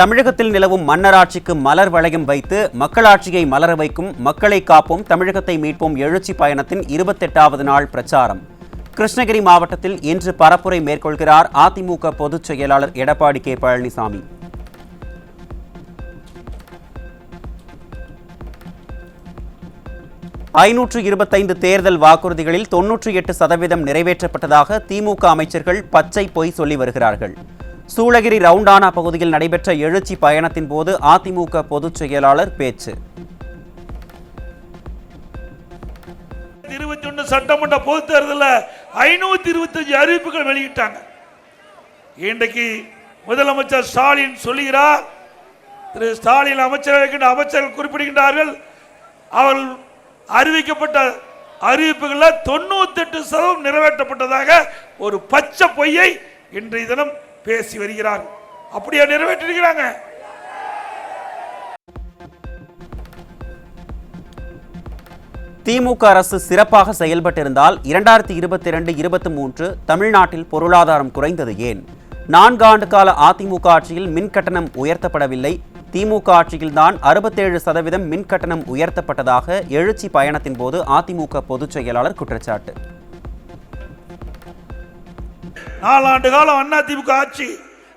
தமிழகத்தில் நிலவும் மன்னராட்சிக்கு மலர் வளையம் வைத்து மக்களாட்சியை மலர வைக்கும் மக்களை காப்போம் தமிழகத்தை மீட்போம் எழுச்சி பயணத்தின் 28வது நாள் பிரச்சாரம் கிருஷ்ணகிரி மாவட்டத்தில் இன்று பரப்புரை மேற்கொள்கிறார் அதிமுக பொதுச் செயலாளர் எடப்பாடி கே பழனிசாமி. ஐநூற்று தேர்தல் வாக்குறுதிகளில் 98% நிறைவேற்றப்பட்டதாக திமுக அமைச்சர்கள் பச்சை பொய் சொல்லி வருகிறார்கள். சூளகிரி ரவுண்டானா பகுதியில் நடைபெற்ற எழுச்சி பயணத்தின் போது அதிமுக பொதுச் செயலாளர் பேச்சு. 21 சட்டமன்ற பொதுத் தேர்தலில் 525 அறிவிப்புகள் வெளியிட்டாங்க. இன்றைக்கு முதலமைச்சர் ஸ்டாலின் சொல்லுகிறார், திரு ஸ்டாலின் அமைச்சர்கள் குறிப்பிடுகின்றார்கள், அவர்கள் அறிவிக்கப்பட்ட அறிவிப்புகளில் 98% நிறைவேற்றப்பட்டதாக ஒரு பச்சை பொய்யை இன்றைய தினம் பேசி வருகிறார். அப்படியே நிறைவேற்றிருக்கிறாங்க. திமுக அரசு சிறப்பாக செயல்பட்டிருந்தால் 2022-23 தமிழ்நாட்டில் பொருளாதாரம் குறைந்தது ஏன்? 4 ஆண்டு கால அதிமுக ஆட்சியில் மின் கட்டணம் உயர்த்தப்படவில்லை. திமுக ஆட்சியில்தான் 67% மின் கட்டணம் உயர்த்தப்பட்டதாக எழுச்சி பயணத்தின் போது அதிமுக பொதுச் செயலாளர் குற்றச்சாட்டு. 4 ஆண்டு காலம் அதிமுக ஆட்சி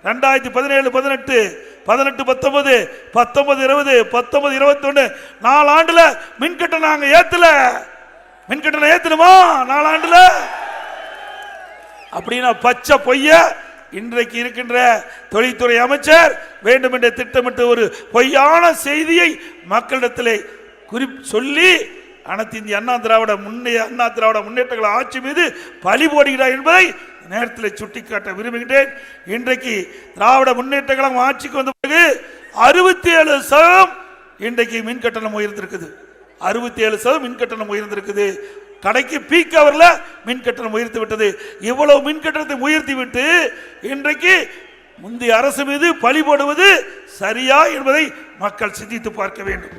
2017-18, 18-19, 19-20, 19-21 4 ஆண்டுல மின் கட்டணம் நாங்க ஏத்தல. மின் கட்டணம் ஏத்தணுமா 4 ஆண்டுல? அப்படின்னா பச்சை பொய்ய இன்றைக்கு இருக்கின்ற தொழில்துறை அமைச்சர் வேண்டும் என்ற திட்டமிட்டு ஒரு பொய்யான செய்தியை மக்களிடத்திலே சொல்லி அனைத்து இந்திய அண்ணா திராவிட முன்னேற்றங்கள் ஆட்சி மீது பழி போடுகிறார் என்பதை நேரத்தில் சுட்டிக்காட்ட விரும்புகின்றேன். இன்றைக்கு திராவிட முன்னேற்ற கழகம் ஆட்சிக்கு வந்த பிறகு 67% இன்றைக்கு மின் கட்டணம் உயர்ந்திருக்குது. 67% மின் கட்டணம் உயர்ந்திருக்குது. கடைக்கு பீக் அவர்ல மின் கட்டணம் உயர்த்தி விட்டது. இவ்வளவு மின் கட்டணத்தை உயர்த்தி விட்டு இன்றைக்கு முந்தைய அரசு மீது பழி போடுவது சரியா என்பதை மக்கள் சிந்தித்து பார்க்க வேண்டும்.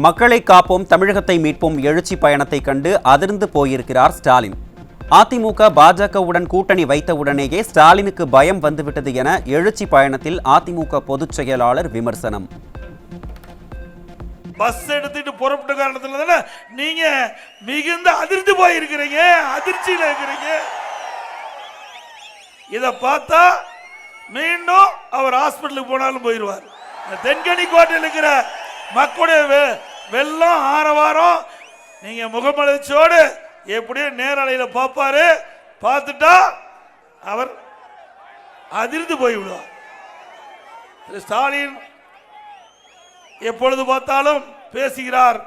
மக்களை காப்போம் தமிழகத்தை மீட்போம் எழுச்சி பயணத்தை கண்டு அதிர்ந்து போயிருக்கிறார் ஸ்டாலின். அதிமுக பாஜகவுடன் கூட்டணி வைத்தவுடனேயே ஸ்டாலினுக்கு பயம் வந்துவிட்டது என எழுச்சி பயணத்தில் அதிமுக பொதுச் செயலாளர் விமர்சனம். பஸ் எடுத்துட்டு புறப்பட்ட காரணத்துல தானே நீங்க மிகுந்த அதிர்ந்து போயிருக்கிறீங்க, அதிர்ச்சியில இருக்கிறீங்க. இத பார்த்தா மீண்டும் அவர் ஹாஸ்பிட்டலுக்கு போனாலும் போயிடுவார். தென்கனி கோட்டையில் இருக்கிற மக்களுடைய வெள்ளம் ஆரவாரம் நீங்க முகமலர்ச்சியோடு எப்படியோ நேரலையில பார்ப்பாரு. பார்த்துட்டா அவர் அதிர்ந்து போய்விடுவார். ஸ்டாலின் எப்பொழுது பார்த்தாலும் பேசுகிறார்.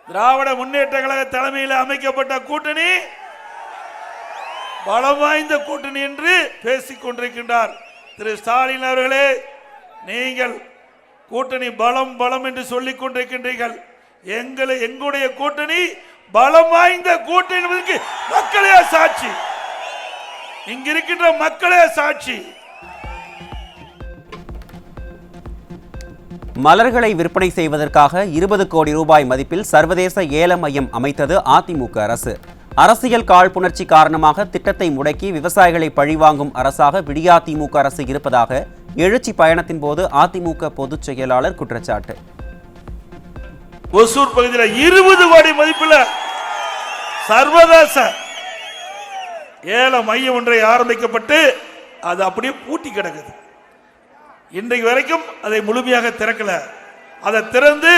திராவிட முன்னேற்ற கழக தலைமையில் அமைக்கப்பட்ட கூட்டணி பலம் வாய்ந்த கூட்டணி என்று பேசிக் கொண்டிருக்கின்றார். திரு ஸ்டாலின் அவர்களே, நீங்கள் கூட்டணி பலம் பலம் என்று சொல்லிக் கொண்டிருக்கின்றீர்கள். எங்களுடைய கூட்டணி பலம் வாய்ந்த கூட்டணி என்பதற்கு மக்களே சாட்சி. இங்க இருக்கின்ற மக்களே சாட்சி. மலர்களை விற்பனை செய்வதற்காக 20 கோடி ரூபாய் மதிப்பில் சர்வதேச ஏல மையம் அமைத்தது அதிமுக அரசு. அரசியல் காழ்ப்புணர்ச்சி காரணமாக திட்டத்தை முடக்கி விவசாயிகளை பழிவாங்கும் அரசாக விடியா திமுக அரசு இருப்பதாக எழுச்சி பயணத்தின் போது அதிமுக பொதுச் செயலாளர் குற்றச்சாட்டு. ஒசூர் பகுதியில் 20 கோடி மதிப்பில் சர்வதேச ஏல மையம் ஒன்றை ஆரம்பிக்கப்பட்டு அது அப்படியே பூட்டி கிடக்குது. இன்றைக்கு வரைக்கும் அதை முழுமையாக திறக்கல. அதை திறந்து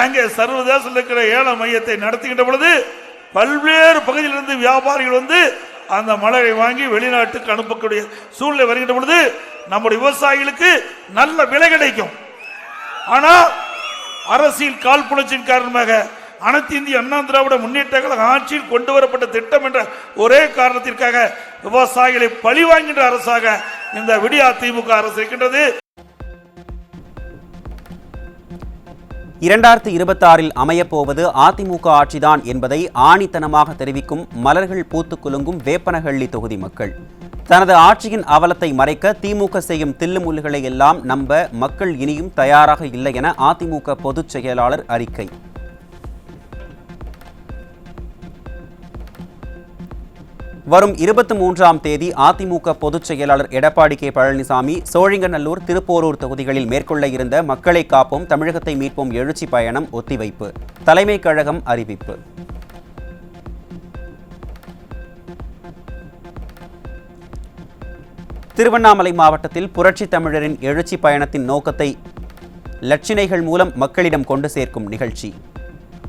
அங்கே சர்வதேச இருக்கிற ஏல மையத்தை நடத்துகின்ற பொழுது பல்வேறு பகுதியிலிருந்து வியாபாரிகள் வந்து அந்த மலரை வாங்கி வெளிநாட்டுக்கு அனுப்பக்கூடிய சூழ்நிலை வருகின்ற பொழுது நம்முடைய விவசாயிகளுக்கு நல்ல விலை கிடைக்கும். ஆனால் அரசியல் காழ்ப்புணர்ச்சியின் காரணமாக அனைத்து இந்திய அண்ணா திராவிட முன்னேற்ற கழக ஆட்சியில் கொண்டு வரப்பட்ட திட்டம் என்ற ஒரே காரணத்திற்காக விவசாயிகளை பழி வாங்குகின்ற அரசாக இந்த விடியா திமுக அரசு இருக்கின்றது. 2026 அமையப்போவது அதிமுக ஆட்சிதான் என்பதை ஆணித்தனமாக தெரிவிக்கும் மலர்கள் பூத்து குலுங்கும் வேப்பனஹள்ளி தொகுதி மக்கள். தனது ஆட்சியின் அவலத்தை மறைக்க திமுக செய்யும் தில்லுமுல்லுகளை எல்லாம் நம்ப மக்கள் இனியும் தயாராக இல்லை என அதிமுக பொதுச் செயலாளர் அறிக்கை. வரும் 23ஆம் தேதி அதிமுக பொதுச் செயலாளர் எடப்பாடி கே பழனிசாமி சோழிங்கநல்லூர், திருப்போரூர் தொகுதிகளில் மேற்கொள்ள இருந்த மக்களை காப்போம் தமிழகத்தை மீட்போம் எழுச்சி பயணம் ஒத்திவைப்பு. தலைமைக் கழகம் அறிவிப்பு. திருவண்ணாமலை மாவட்டத்தில் புரட்சித் தமிழரின் எழுச்சி பயணத்தின் நோக்கத்தை லட்சணைகள் மூலம் மக்களிடம் கொண்டு சேர்க்கும் நிகழ்ச்சி.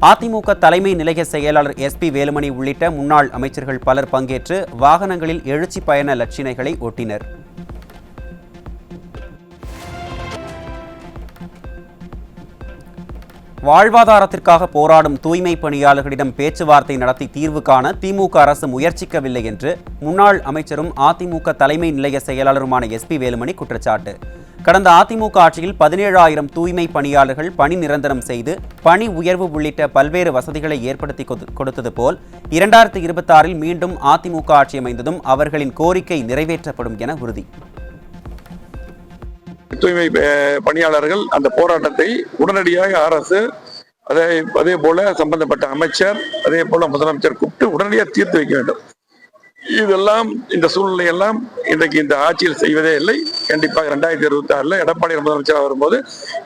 அதிமுக தலைமை நிலைய செயலாளர் SP வேலுமணி உள்ளிட்ட முன்னாள் அமைச்சர்கள் பலர் பங்கேற்று வாகனங்களில் எழுச்சி பயண லட்சணைகளை ஒட்டினர். வாழ்வாதாரத்திற்காக போராடும் தூய்மை பணியாளர்களிடம் பேச்சுவார்த்தை நடத்தி தீர்வு காண திமுக அரசு முயற்சிக்கவில்லை என்று முன்னாள் அமைச்சரும் அதிமுக தலைமை நிலைய செயலாளருமான SP வேலுமணி குற்றச்சாட்டு. கடந்த அதிமுக ஆட்சியில் 17,000 தூய்மை பணியாளர்கள் பணி நிரந்தரம் செய்து பணி உயர்வு உள்ளிட்ட பல்வேறு வசதிகளை ஏற்படுத்தி கொடுத்தது போல் 2026இல் மீண்டும் அதிமுக ஆட்சி அமைந்ததும் அவர்களின் கோரிக்கை நிறைவேற்றப்படும் என உறுதி. தூய்மை பணியாளர்கள் அந்த போராட்டத்தை உடனடியாக அரசு அதே போல சம்பந்தப்பட்ட அமைச்சர் அதே போல முதலமைச்சர் கூப்பிட்டு உடனடியாக தீர்த்து வைக்க வேண்டும். இதெல்லாம் இந்த சூழ்நிலை எல்லாம் இன்றைக்கு இந்த ஆட்சியில் செய்வதே இல்லை. கண்டிப்பாக 2026 எடப்பாடி முதலமைச்சராக வரும்போது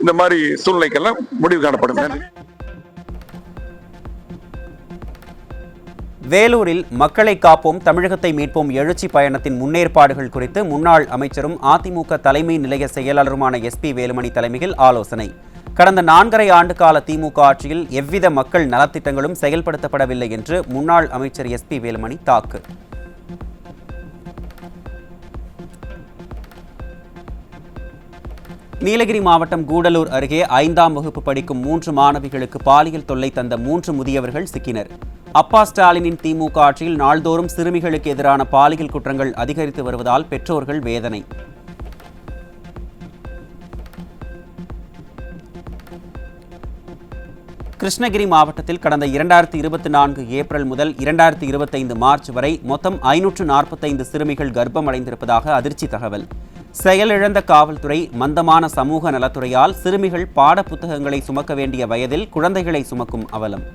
இந்த மாதிரி சூழ்நிலைக்கெல்லாம் முடிவு காணப்படும். வேலூரில் மக்களை காப்போம் தமிழகத்தை மீட்போம் எழுச்சி பயணத்தின் முன்னேற்பாடுகள் குறித்து முன்னாள் அமைச்சரும் அதிமுக தலைமை நிலைய செயலாளருமான SP வேலுமணி தலைமையில் ஆலோசனை. கடந்த 4.5 ஆண்டு கால திமுக ஆட்சியில் எவ்வித மக்கள் நலத்திட்டங்களும் செயல்படுத்தப்படவில்லை என்று முன்னாள் அமைச்சர் SP வேலுமணி தாக்கு. நீலகிரி மாவட்டம் கூடலூர் அருகே 5ஆம் வகுப்பு படிக்கும் 3 மாணவிகளுக்கு பாலியல் தொல்லை தந்த 3 முதியவர்கள் சிக்கினர். அப்பா ஸ்டாலினின் திமுக ஆட்சியில் நாள்தோறும் சிறுமிகளுக்கு எதிரான பாலியல் குற்றங்கள் அதிகரித்து வருவதால் பெற்றோர்கள் வேதனை. கிருஷ்ணகிரி மாவட்டத்தில் கடந்த 2024 ஏப்ரல் முதல் 2025 மார்ச் வரை மொத்தம் 545 சிறுமிகள் கர்ப்பமடைந்திருப்பதாக அதிர்ச்சி தகவல். செயலிழந்த காவல்துறை, மந்தமான சமூக நலத்துறையால் சிறுமிகள் பாட புத்தகங்களை சுமக்க வேண்டிய வயதில் குழந்தைகளை சுமக்கும் அவலம்.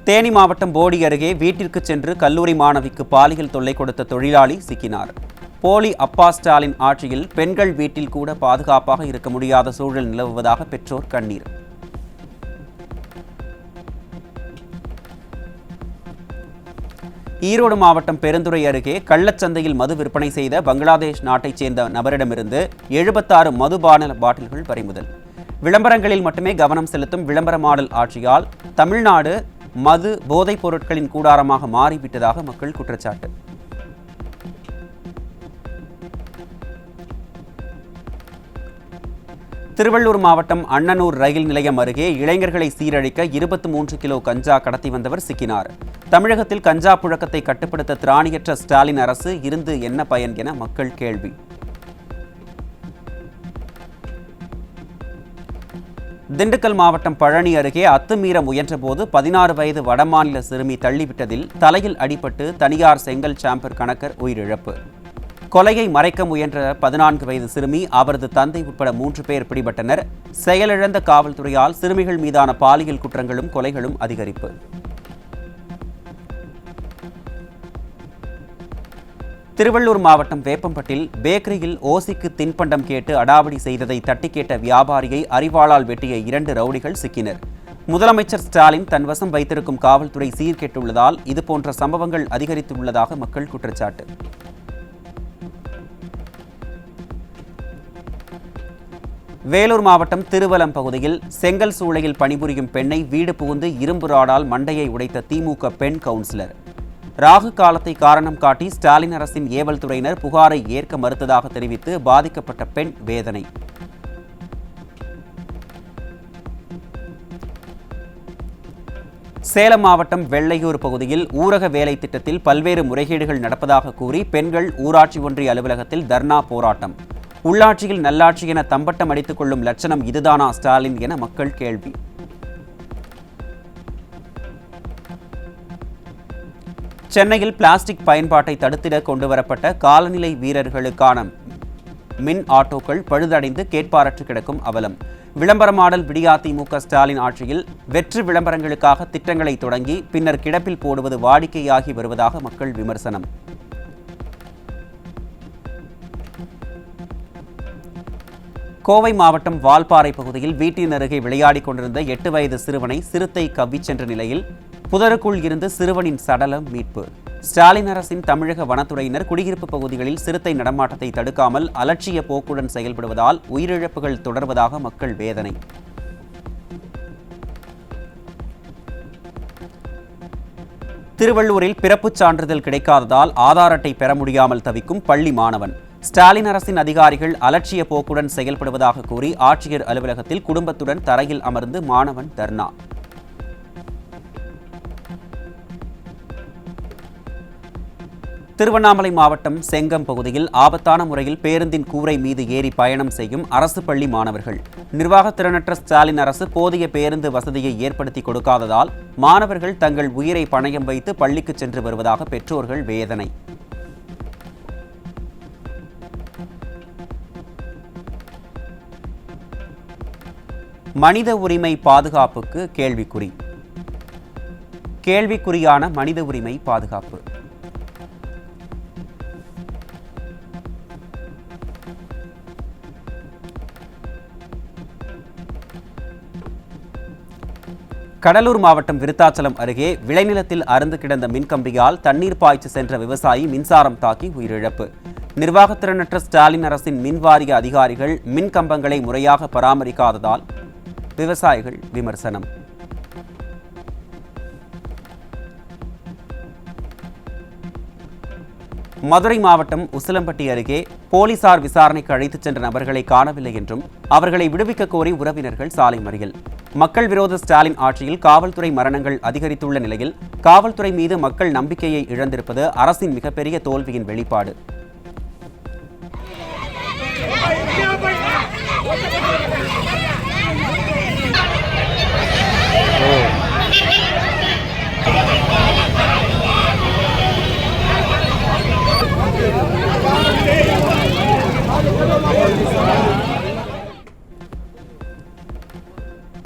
தேனி மாவட்டம் போடி அருகே வீட்டிற்கு சென்று கல்லூரி மாணவிக்கு பாலியல் தொல்லை கொடுத்த தொழிலாளி சிக்கினார். போலி அப்பா ஸ்டாலின் ஆட்சியில் பெண்கள் வீட்டில் கூட பாதுகாப்பாக இருக்க முடியாத சூழல் நிலவுவதாக பெற்றோர் கண்ணீர். ஈரோடு மாவட்டம் பெருந்துறை அருகே கள்ளச்சந்தையில் மது விற்பனை செய்த பங்களாதேஷ் நாட்டைச் சேர்ந்த நபரிடமிருந்து 76 மதுபான பாட்டில்கள் பறிமுதல். விளம்பரங்களில் மட்டுமே கவனம் செலுத்தும் விளம்பர மாடல் ஆட்சியால் தமிழ்நாடு மது போதைப் பொருட்களின் கூடாரமாக மாறிவிட்டதாக மக்கள் குற்றச்சாட்டு. திருவள்ளூர் மாவட்டம் அண்ணனூர் ரயில் நிலையம் அருகே இளைஞர்களை சீரழிக்க 23 கிலோ கஞ்சா கடத்தி வந்தவர் சிக்கினார். தமிழகத்தில் கஞ்சா புழக்கத்தை கட்டுப்படுத்த திராணியற்ற ஸ்டாலின் அரசு இருந்து என்ன பயன் என மக்கள் கேள்வி. திண்டுக்கல் மாவட்டம் பழனி அருகே அத்துமீற முயன்றபோது 16 வயது வடமாநில சிறுமி தள்ளிவிட்டதில் தலையில் அடிபட்டு தனியார் செங்கல் சாம்பர் கணக்கர் உயிரிழப்பு. கொலையை மறைக்க முயன்ற 14 வயது சிறுமி, அவரது தந்தை உட்பட 3 பேர் பிடிபட்டனர். செயலிழந்த காவல்துறையால் சிறுமிகள் மீதான பாலியல் குற்றங்களும் கொலைகளும் அதிகரிப்பு. திருவள்ளூர் மாவட்டம் வேப்பம்பட்டில் பேக்கரியில் ஓசிக்கு தின்பண்டம் கேட்டு அடாவடி செய்ததை தட்டி கேட்ட வியாபாரியை அரிவாளால் வெட்டிய 2 ரவுடிகள் சிக்கினர். முதலமைச்சர் ஸ்டாலின் தன் வசம் வைத்திருக்கும் காவல்துறை சீர்கெட்டுள்ளதால் இதுபோன்ற சம்பவங்கள் அதிகரித்துள்ளதாக மக்கள் குற்றச்சாட்டு. வேலூர் மாவட்டம் திருவலம் பகுதியில் செங்கல் சூளையில் பணிபுரியும் பெண்ணை வீடு புகுந்து இரும்பு ராடால் மண்டையை உடைத்த திமுக பெண் கவுன்சிலர். ராகு காலத்தை காரணம் காட்டி ஸ்டாலின் அரசின் ஏவல் துறையினர் புகாரை ஏற்க மறுத்ததாக தெரிவித்து பாதிக்கப்பட்ட பெண் வேதனை. சேலம் மாவட்டம் வெள்ளையூர் பகுதியில் ஊரக வேலை திட்டத்தில் பல்வேறு முறைகேடுகள் நடப்பதாக கூறி பெண்கள் ஊராட்சி ஒன்றிய அலுவலகத்தில் தர்ணா போராட்டம். உள்ளாட்சியில் நல்லாட்சி என தம்பட்டம் அடித்துக் கொள்ளும் லட்சணம் இதுதானா ஸ்டாலின் என மக்கள் கேள்வி. சென்னையில் பிளாஸ்டிக் பயன்பாட்டை தடுத்திட கொண்டுவரப்பட்ட காலநிலை வீரர்களுக்கான மின் ஆட்டோக்கள் பழுதடைந்து கேட்பாரற்று கிடக்கும் அவலம். விளம்பரமாடல் விடியாதிமுக ஸ்டாலின் ஆட்சியில் வெற்று விளம்பரங்களுக்காக திட்டங்களை தொடங்கி பின்னர் கிடப்பில் போடுவது வாடிக்கையாகி வருவதாக மக்கள் விமர்சனம். கோவை மாவட்டம் வால்பாறை பகுதியில் வீட்டின் அருகே விளையாடிக் கொண்டிருந்த 8 வயது சிறுவனை சிறுத்தை கவ்விச் சென்ற நிலையில் புதருக்குள் இருந்து சிறுவனின் சடலம் மீட்பு. ஸ்டாலின் அரசின் தமிழக வனத்துறையினர் குடியிருப்பு பகுதிகளில் சிறுத்தை நடமாட்டத்தை தடுக்காமல் அலட்சிய போக்குடன் செயல்படுவதால் உயிரிழப்புகள் தொடர்வதாக மக்கள் வேதனை. திருவள்ளூரில் பிறப்புச் சான்றிதழ் கிடைக்காததால் ஆதார் அட்டை பெற முடியாமல் தவிக்கும் பள்ளி மாணவன். ஸ்டாலின் அரசின் அதிகாரிகள் அலட்சிய போக்குடன் செயல்படுவதாக கூறி ஆட்சியர் அலுவலகத்தில் குடும்பத்துடன் தரையில் அமர்ந்து மாணவன் தர்ணா. திருவண்ணாமலை மாவட்டம் செங்கம் பகுதியில் ஆபத்தான முறையில் பேருந்தின் கூரை மீது ஏறி பயணம் செய்யும் அரசு பள்ளி மாணவர்கள். நிர்வாக திறனற்ற ஸ்டாலின் அரசு போதிய பேருந்து வசதியை ஏற்படுத்தி கொடுக்காததால் மாணவர்கள் தங்கள் உயிரை பணயம் வைத்து பள்ளிக்கு சென்று வருவதாக பெற்றோர்கள் வேதனை. மனித உரிமை பாதுகாப்புக்கு கேள்விக்குறியான மனித உரிமை பாதுகாப்பு. கடலூர் மாவட்டம் விருத்தாச்சலம் அருகே விளைநிலத்தில் அறுந்து கிடந்த மின்கம்பியால் தண்ணீர் பாய்ச்சி சென்ற விவசாயி மின்சாரம் தாக்கி உயிரிழப்பு. நிர்வாகத்திறனற்ற ஸ்டாலின் அரசின் மின்வாரிய அதிகாரிகள் மின் கம்பங்களை முறையாக பராமரிக்காததால் விவசாயிகள் விமர்சனம். மதுரை மாவட்டம் உசிலம்பட்டி அருகே போலீசார் விசாரணைக்கு அழைத்துச் சென்ற நபர்களை காணவில்லை என்றும் அவர்களை விடுவிக்க கோரி உறவினர்கள் சாலை மறியல். மக்கள் விரோத ஸ்டாலின் ஆட்சியில் காவல்துறை மரணங்கள் அதிகரித்துள்ள நிலையில் காவல்துறை மீது மக்கள் நம்பிக்கையை இழந்திருப்பது அரசின் மிகப்பெரிய தோல்வியின் வெளிப்பாடு.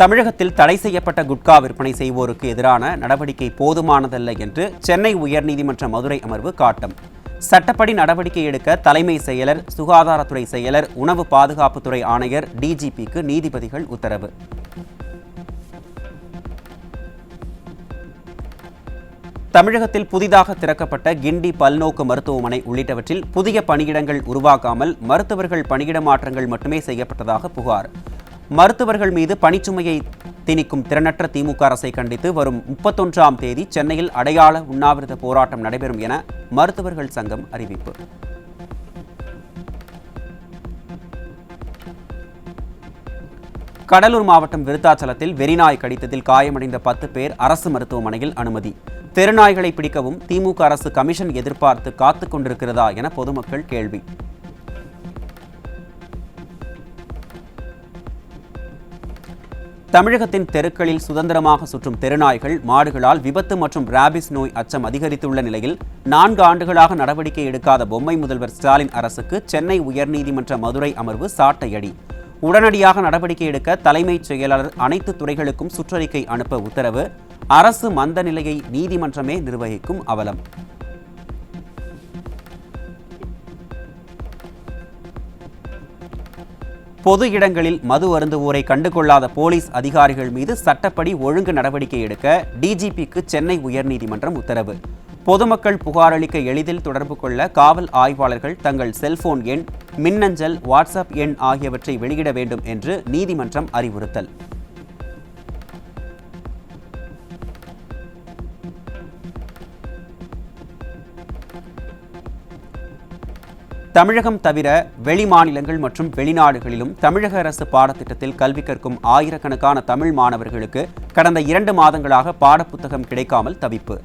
தமிழகத்தில் தடை செய்யப்பட்ட குட்கா விற்பனை செய்வோருக்கு எதிரான நடவடிக்கை போதுமானதல்ல என்று சென்னை உயர்நீதிமன்ற மதுரை அமர்வு காட்டம். சட்டப்படி நடவடிக்கை எடுக்க தலைமை செயலர், சுகாதாரத்துறை செயலர், உணவு பாதுகாப்புத்துறை ஆணையர், டிஜிபிக்கு நீதிபதிகள் உத்தரவு. தமிழகத்தில் புதிதாக திறக்கப்பட்ட கிண்டி பல்நோக்கு மருத்துவமனை உள்ளிட்டவற்றில் புதிய பணியிடங்கள் உருவாக்காமல் மருத்துவர்கள் பணியிட மாற்றங்கள் மட்டுமே செய்யப்பட்டதாக புகார். மருத்துவர்கள் மீது பணிச்சுமையை திணிக்கும் திறனற்ற திமுக அரசை கண்டித்து வரும் 31ஆம் தேதி சென்னையில் அடையாள உண்ணாவிரத போராட்டம் நடைபெறும் என மருத்துவர்கள் சங்கம் அறிவிப்பு. கடலூர் மாவட்டம் விருத்தாச்சலத்தில் வெறிநாய் கடித்ததில் காயமடைந்த 10 பேர் அரசு மருத்துவமனையில் அனுமதி. தெருநாய்களை பிடிக்கவும் திமுக அரசு கமிஷன் எதிர்பார்த்து காத்துக் கொண்டிருக்கிறதா என பொதுமக்கள் கேள்வி. தமிழகத்தின் தெருக்களில் சுதந்திரமாக சுற்றும் தெருநாய்கள், மாடுகளால் விபத்து மற்றும் ராபிஸ் நோய் அச்சம் அதிகரித்துள்ள நிலையில் 4 ஆண்டுகளாக நடவடிக்கை எடுக்காத பொம்மை முதல்வர் ஸ்டாலின் அரசுக்கு சென்னை உயர்நீதிமன்ற மதுரை அமர்வு சாட்டையடி. உடனடியாக நடவடிக்கை எடுக்க தலைமைச் செயலாளர் அனைத்து துறைகளுக்கும் சுற்றறிக்கை அனுப்ப உத்தரவு. அரசு மந்த நிலையை நீதிமன்றமே நிர்வகிக்கும் அவலம். பொது இடங்களில் மது அருந்துவோரை கண்டுகொள்ளாத போலீஸ் அதிகாரிகள் மீது சட்டப்படி ஒழுங்கு நடவடிக்கை எடுக்க டிஜிபிக்கு சென்னை உயர்நீதிமன்றம் உத்தரவு. பொதுமக்கள் புகாரளிக்க எளிதில் தொடர்பு கொள்ள காவல் ஆய்வாளர்கள் தங்கள் செல்போன் எண், மின்னஞ்சல், வாட்ஸ்அப் எண் ஆகியவற்றை வெளியிட வேண்டும் என்று நீதிமன்றம் அறிவுறுத்தல். தமிழகம் தவிர வெளி மாநிலங்கள் மற்றும் வெளிநாடுகளிலும் தமிழக அரசு பாடத்திட்டத்தில் கல்வி கற்கும் ஆயிரக்கணக்கான தமிழ் மாணவர்களுக்கு கடந்த 2 மாதங்களாக பாடப்புத்தகம் கிடைக்காமல் தவிப்பு.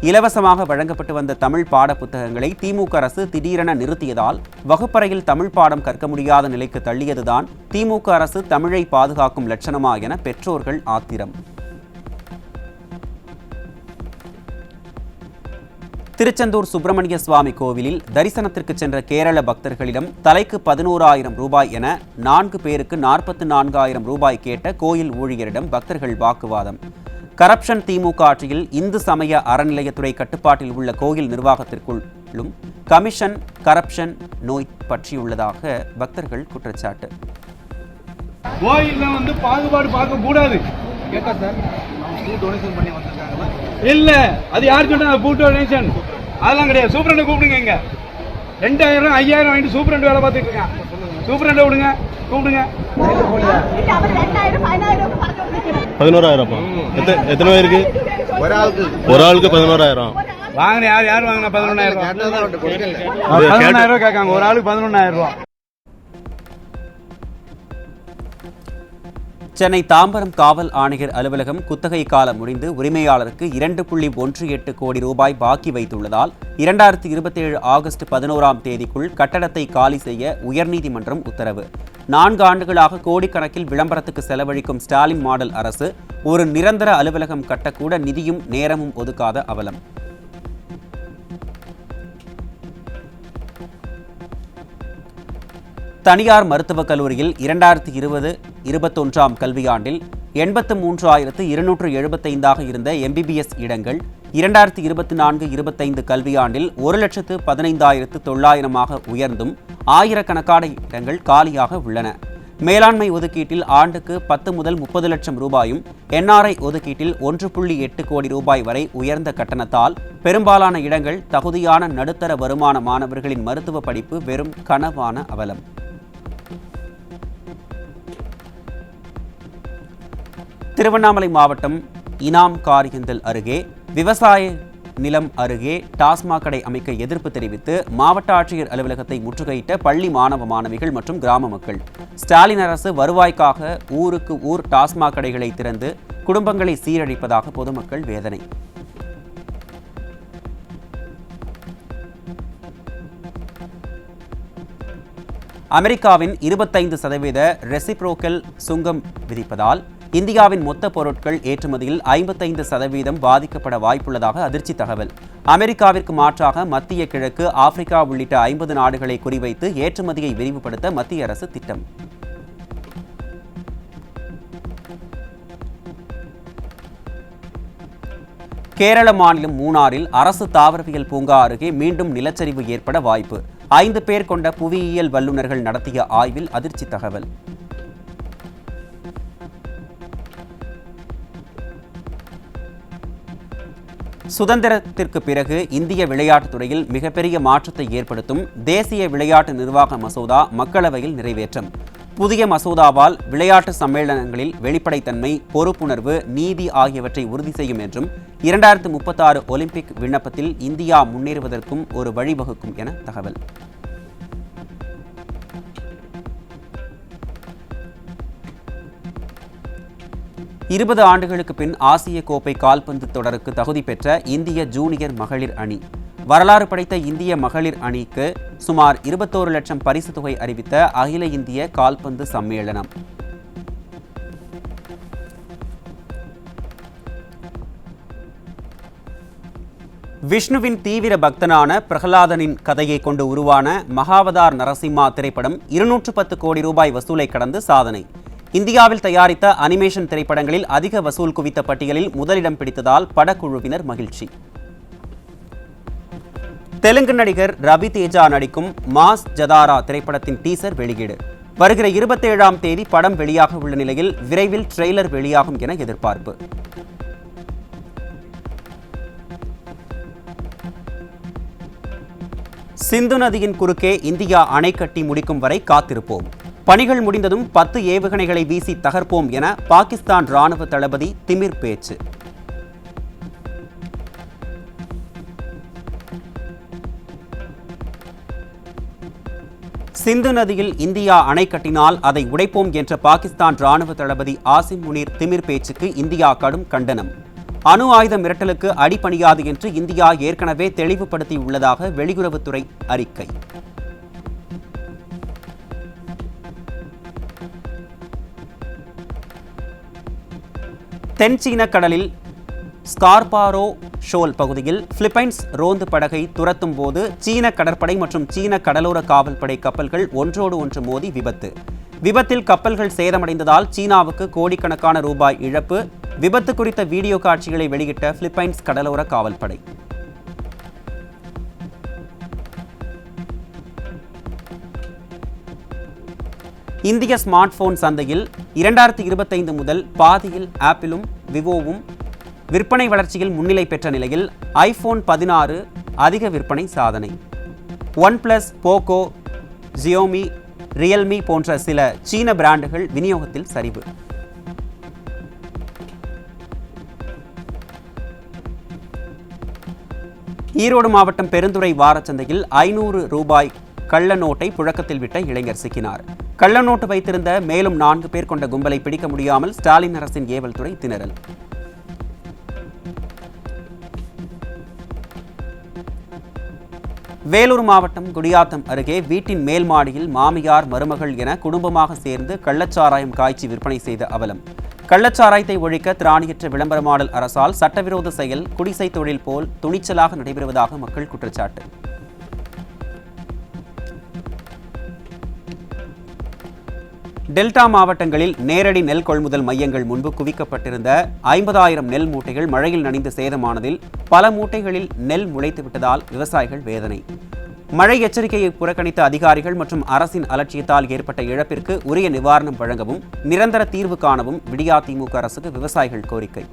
இலவசமாக வழங்கப்பட்டு வந்த தமிழ் பாடப்புத்தகங்களை திமுக அரசு திடீரென நிறுத்தியதால் வகுப்பறையில் தமிழ் பாடம் கற்க முடியாத நிலைக்கு தள்ளியதுதான் திமுக அரசு தமிழை பாதுகாக்கும் லட்சணமா என பெற்றோர்கள் ஆத்திரம். திருச்செந்தூர் சுப்பிரமணிய சுவாமி கோவிலில் தரிசனத்திற்கு சென்ற கேரள பக்தர்களிடம் தலைக்கு 11,000 ரூபாய் என 4 பேருக்கு 44,000 ரூபாய் கேட்ட கோயில் ஊழியரிடம் பக்தர்கள் வாக்குவாதம். கரப்ஷன் திமுக ஆட்சியில் இந்து சமய அறநிலையத்துறை கட்டுப்பாட்டில் உள்ள கோயில் நிர்வாகத்திற்குள்ளும் கமிஷன் கரப்ஷன் நோய் பற்றியுள்ளதாக பக்தர்கள் குற்றச்சாட்டு. கோயில்ல பாகுபாடு பார்க்க கூடாது. கேட்டா சார் டொனேஷன் பண்ணி வந்திருக்காங்களா? இல்ல, அது யார் சொன்னா பூ டொனேஷன் அதெல்லாம் கிடையாது. சூப்பரண்ட் கூப்பிடுங்க. இங்க 2,000 5,000 வாங்கிட்டு சூப்பரண்ட் வேலை பார்த்துட்டு இருக்கான். சூப்பரண்ட் விடுங்க, கூப்பிடுங்க. 11,000 எத்தனை பேருக்கு? ஒரு ஆளுக்கு 11,000 வாங்கின யார் வாங்கினா 11,000 கேட்காங்க. ஒரு ஆளுக்கு 11,000. சென்னை தாம்பரம் காவல் ஆணையர் அலுவலகம் குத்தகை காலம் முடிந்து உரிமையாளருக்கு 2.18 கோடி ரூபாய் பாக்கி வைத்துள்ளதால் 2027 ஆகஸ்ட் 11ஆம் தேதிக்குள் கட்டடத்தை காலி செய்ய உயர்நீதிமன்றம் உத்தரவு. 4 ஆண்டுகளாக கோடிக்கணக்கில் விளம்பரத்துக்கு செலவழிக்கும் ஸ்டாலின் மாடல் அரசு ஒரு நிரந்தர அலுவலகம் கட்டக்கூட நிதியும் நேரமும் ஒதுக்காத அவலம். தனியார் மருத்துவக் கல்லூரியில் 2020-21ஆம் கல்வியாண்டில் 83,275 இருந்த எம்பிபிஎஸ் இடங்கள் 2024-25 கல்வியாண்டில் 1,15,900 உயர்ந்தும் ஆயிரக்கணக்கான இடங்கள் காலியாக உள்ளன. மேலாண்மை ஒதுக்கீட்டில் ஆண்டுக்கு 10 முதல் 30 லட்சம் ரூபாயும், என்ஆர்ஐ ஒதுக்கீட்டில் 1.8 கோடி ரூபாய் வரை உயர்ந்த கட்டணத்தால் பெரும்பாலான இடங்கள் தகுதியான நடுத்தர வருமான மாணவர்களின் மருத்துவ படிப்பு வெறும் கனவான அவலம். திருவண்ணாமலை மாவட்டம் இனாம் காரியந்தல் அருகே விவசாய நிலம் அருகே டாஸ்மாக் கடை அமைக்க எதிர்ப்பு தெரிவித்து மாவட்ட ஆட்சியர் அலுவலகத்தை முற்றுகையிட்ட பள்ளி மாணவ மாணவிகள் மற்றும் கிராம மக்கள். ஸ்டாலின் அரசு வருவாய்க்காக ஊருக்கு ஊர் டாஸ்மாக் கடைகளை திறந்து குடும்பங்களை சீரழிப்பதாக பொதுமக்கள் வேதனை. அமெரிக்காவின் 25% ரெசிப்ரோக்கல் சுங்கம் விதிப்பதால் இந்தியாவின் மொத்த பொருட்கள் ஏற்றுமதியில் 55% பாதிக்கப்பட வாய்ப்புள்ளதாக அதிர்ச்சி தகவல். அமெரிக்காவிற்கு மாற்றாக மத்திய கிழக்கு, ஆப்பிரிக்கா உள்ளிட்ட 50 நாடுகளை குறிவைத்து ஏற்றுமதியை விரிவுபடுத்த மத்திய அரசு திட்டம். கேரள மாநிலம் மூணாறில் அரசு தாவரவியல் பூங்கா அருகே மீண்டும் நிலச்சரிவு ஏற்பட வாய்ப்பு. 5 பேர் கொண்ட புவியியல் வல்லுநர்கள் நடத்திய ஆய்வில் அதிர்ச்சி தகவல். சுதந்திரத்திற்கு பிறகு இந்திய விளையாட்டுத் துறையில் மிகப்பெரிய மாற்றத்தை ஏற்படுத்தும் தேசிய விளையாட்டு நிர்வாக மசோதா மக்களவையில் நிறைவேற்றம். புதிய மசோதாவால் விளையாட்டு சம்மேளனங்களில் வெளிப்படைத்தன்மை, பொறுப்புணர்வு, நீதி ஆகியவற்றை உறுதி செய்யும் என்றும் 2036 ஒலிம்பிக் விண்ணப்பத்தில் இந்தியா முன்னேறுவதற்கும் ஒரு வழிவகுக்கும் என தகவல். இருபது ஆண்டுகளுக்கு பின் ஆசிய கோப்பை கால்பந்து தொடருக்கு தகுதி பெற்ற இந்திய ஜூனியர் மகளிர் அணி. வரலாறு படைத்த இந்திய மகளிர் அணிக்கு சுமார் 21 லட்சம் பரிசு தொகை அறிவித்த அகில இந்திய கால்பந்து சம்மேளனம். விஷ்ணுவின் தீவிர பக்தனான பிரகலாதனின் கதையை கொண்டு உருவான மகாவதார் நரசிம்மா திரைப்படம் 210 கோடி ரூபாய் வசூலை கடந்து சாதனை. இந்தியாவில் தயாரித்த அனிமேஷன் திரைப்படங்களில் அதிக வசூல் குவித்த பட்டியலில் முதலிடம் பிடித்ததால் படக்குழுவினர் மகிழ்ச்சி. தெலுங்கு நடிகர் ரவி தேஜா நடிக்கும் மாஸ் ஜதாரா திரைப்படத்தின் டீசர் வெளியீடு. வருகிற 27ஆம் தேதி படம் வெளியாக உள்ள நிலையில் விரைவில் ட்ரெய்லர் வெளியாகும் என எதிர்பார்ப்பு. சிந்து நதியின் குறுக்கே இந்தியா அணை கட்டி முடிக்கும் வரை காத்திருப்போம். பணிகள் முடிந்ததும் 10 ஏவுகணைகளை வீசி தகர்ப்போம் என பாகிஸ்தான் ராணுவ தளபதி திமிர் பேச்சு. சிந்து நதியில் இந்தியா அணை கட்டினால் அதை உடைப்போம் என்ற பாகிஸ்தான் ராணுவ தளபதி ஆசிம் முனீர் திமிர் பேச்சுக்கு இந்தியா கடும் கண்டனம். அணு ஆயுத மிரட்டலுக்கு அடிபணியாது என்று இந்தியா ஏற்கனவே தெளிவுபடுத்தியுள்ளதாக வெளியுறவுத்துறை அறிக்கை. தென்சீன கடலில் ஸ்கார்பாரோ ஷோல் பகுதியில் பிலிப்பைன்ஸ் ரோந்து படகை துரத்தும் போது சீன கடற்படை மற்றும் சீன கடலோர காவல்படை கப்பல்கள் ஒன்றோடு ஒன்று மோதி விபத்து. விபத்தில் கப்பல்கள் சேதமடைந்ததால் சீனாவுக்கு கோடிக்கணக்கான ரூபாய் இழப்பு. விபத்து குறித்த வீடியோ காட்சிகளை வெளியிட்ட பிலிப்பைன்ஸ் கடலோர காவல்படை. இந்திய ஸ்மார்ட் போன் சந்தையில் 2025 முதல் பாதியில் ஆப்பிளும் விவோவும் விற்பனை வளர்ச்சியில் முன்னிலை பெற்ற நிலையில் ஐபோன் 16 அதிக விற்பனை சாதனை. OnePlus, போகோ, Xiaomi, ரியல்மி போன்ற சில சீன பிராண்டுகள் விநியோகத்தில் சரிவு. ஈரோடு மாவட்டம் பெருந்துறை வாரச்சந்தையில் 500 ரூபாய் கள்ள நோட்டை புழக்கத்தில் விட்ட இளைஞர் சிக்கினார். கள்ள நோட்டு வைத்திருந்த மேலும் 4 பேர் கொண்ட கும்பலை பிடிக்க முடியாமல் ஸ்டாலின் அரசின் ஏவல் துறை திணறல். வேலூர் மாவட்டம் குடியாத்தம் அருகே வீட்டின் மேல் மாடியில் மாமியார், மருமகள் என குடும்பமாக சேர்ந்து கள்ளச்சாராயம் காய்ச்சி விற்பனை செய்த அவலம். கள்ளச்சாராயத்தை ஒழிக்க திராணியற்ற விளம்பரமாடல் அரசால் சட்டவிரோத செயல் குடிசை தொழில் போல் துணிச்சலாக நடைபெறுவதாக மக்கள் குற்றச்சாட்டு. டெல்டா மாவட்டங்களில் நேரடி நெல் கொள்முதல் மையங்கள் முன்பு குவிக்கப்பட்டிருந்த 50,000 நெல் மூட்டைகள் மழையில் நனைந்து சேதமானதில் பல மூட்டைகளில் நெல் முளைத்துவிட்டதால் விவசாயிகள் வேதனை. மழை எச்சரிக்கையை புறக்கணித்த அதிகாரிகள் மற்றும் அரசின் அலட்சியத்தால் ஏற்பட்ட இழப்பிற்கு உரிய நிவாரணம் வழங்கவும் நிரந்தர தீர்வு காணவும் விடியா திமுக அரசுக்கு விவசாயிகள் கோரிக்கை.